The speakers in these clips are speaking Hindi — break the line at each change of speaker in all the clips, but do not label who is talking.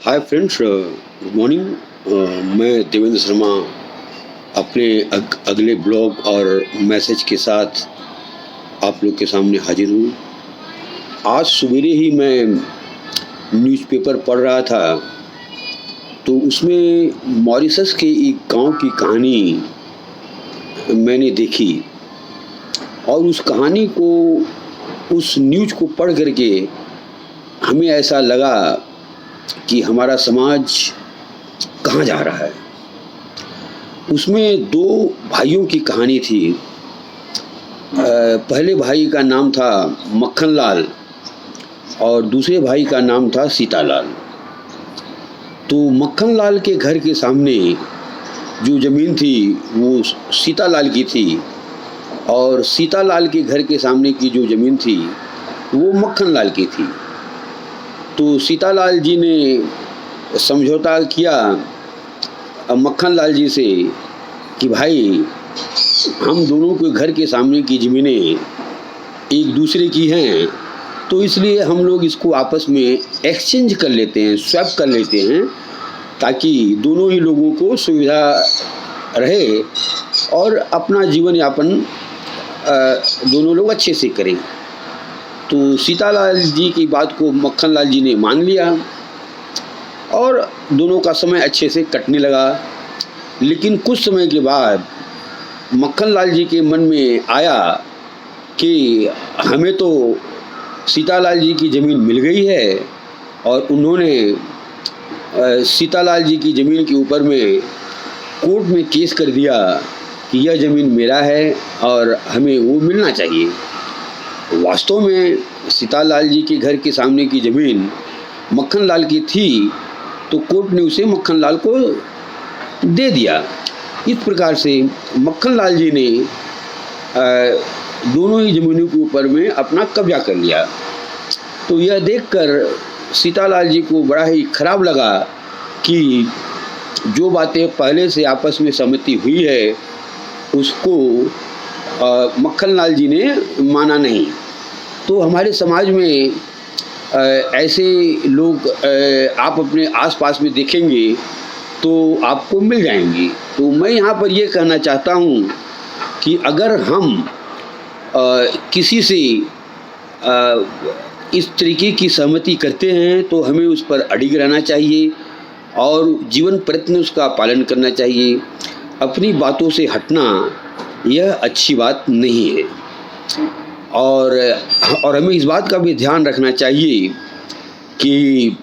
Hi friends, good morning. मैं देवेंद्र शर्मा अपने अगले ब्लॉग और मैसेज के साथ आप लोग के सामने हाजिर हूँ। आज सवेरे ही मैं न्यूज़पेपर पढ़ रहा था तो उसमें मॉरिशस के एक गांव की कहानी मैंने देखी और उस कहानी को, उस न्यूज़ को पढ़ करके हमें ऐसा लगा कि हमारा समाज कहाँ जा रहा है। उसमें दो भाइयों की कहानी थी। पहले भाई का नाम था मक्खनलाल और दूसरे भाई का नाम था सीतालाल। तो मक्खनलाल के घर के सामने जो ज़मीन थी वो सीतालाल की थी और सीतालाल के घर के सामने की जो ज़मीन थी वो मक्खनलाल की थी। तो सीतालाल जी ने समझौता किया मक्खनलाल जी से कि भाई, हम दोनों के घर के सामने की ज़मीनें एक दूसरे की हैं, तो इसलिए हम लोग इसको आपस में एक्सचेंज कर लेते हैं, स्वैप कर लेते हैं, ताकि दोनों ही लोगों को सुविधा रहे और अपना जीवन यापन दोनों लोग अच्छे से करें। तो सीतालाल जी की बात को मक्खनलाल जी ने मान लिया और दोनों का समय अच्छे से कटने लगा। लेकिन कुछ समय के बाद मक्खनलाल जी के मन में आया कि हमें तो सीतालाल जी की ज़मीन मिल गई है और उन्होंने सीतालाल जी की ज़मीन के ऊपर में कोर्ट में केस कर दिया कि यह ज़मीन मेरा है और हमें वो मिलना चाहिए। वास्तव में सीतालाल जी के घर के सामने की ज़मीन मक्खनलाल की थी, तो कोर्ट ने उसे मक्खनलाल को दे दिया। इस प्रकार से मक्खनलाल जी ने दोनों ही ज़मीनों के ऊपर में अपना कब्जा कर लिया। तो यह देखकर सीतालाल जी को बड़ा ही खराब लगा कि जो बातें पहले से आपस में सहमति हुई है उसको मक्खनलाल जी ने माना नहीं। तो हमारे समाज में ऐसे लोग आप अपने आसपास में देखेंगे तो आपको मिल जाएंगे। तो मैं यहाँ पर ये कहना चाहता हूँ कि अगर हम किसी से इस तरीके की सहमति करते हैं तो हमें उस पर अडिग रहना चाहिए और जीवन प्रयत्न उसका पालन करना चाहिए। अपनी बातों से हटना यह अच्छी बात नहीं है और हमें इस बात का भी ध्यान रखना चाहिए कि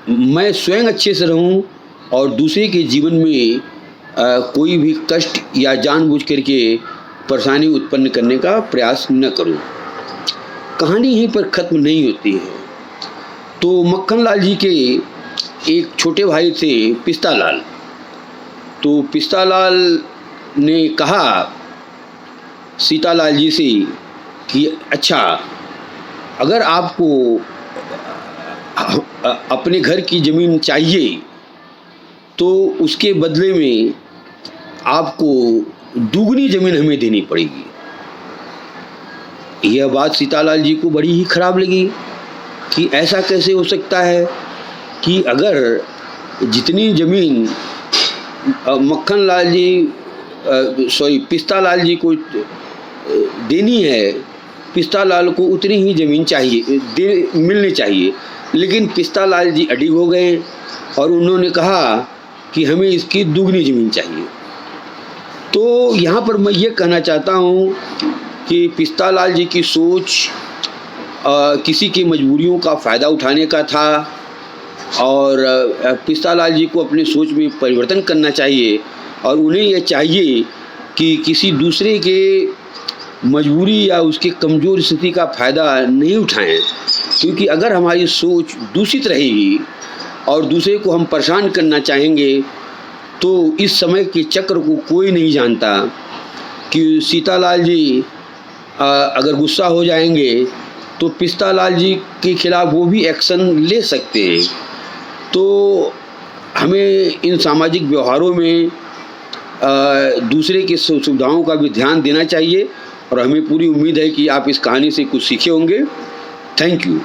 मैं स्वयं अच्छे से रहूं और दूसरे के जीवन में कोई भी कष्ट या जानबूझ करके परेशानी उत्पन्न करने का प्रयास न करूं। कहानी यहीं पर ख़त्म नहीं होती है। तो मक्खनलाल जी के एक छोटे भाई थे पिस्तालाल। तो पिस्तालाल ने कहा सीतालाल जी से कि अच्छा, अगर आपको अपने घर की ज़मीन चाहिए तो उसके बदले में आपको दुगनी ज़मीन हमें देनी पड़ेगी। यह बात सीतालाल जी को बड़ी ही खराब लगी कि ऐसा कैसे हो सकता है कि अगर जितनी ज़मीन पिस्तालाल जी को देनी है, पिस्तालाल को उतनी ही ज़मीन मिलनी चाहिए। लेकिन पिस्तालाल जी अडिग हो गए और उन्होंने कहा कि हमें इसकी दुगनी ज़मीन चाहिए। तो यहाँ पर मैं ये कहना चाहता हूँ कि पिस्तालाल जी की सोच किसी की मजबूरियों का फ़ायदा उठाने का था और पिस्तालाल जी को अपनी सोच में परिवर्तन करना चाहिए और उन्हें यह चाहिए कि किसी दूसरे के मजबूरी या उसके कमज़ोर स्थिति का फ़ायदा नहीं उठाएं। क्योंकि अगर हमारी सोच दूषित रहेगी और दूसरे को हम परेशान करना चाहेंगे तो इस समय के चक्र को कोई नहीं जानता कि सीतालाल जी अगर गुस्सा हो जाएंगे तो पिस्तालाल जी के खिलाफ़ वो भी एक्शन ले सकते हैं। तो हमें इन सामाजिक व्यवहारों में दूसरे की सुविधाओं का भी ध्यान देना चाहिए और हमें पूरी उम्मीद है कि आप इस कहानी से कुछ सीखे होंगे। Thank you.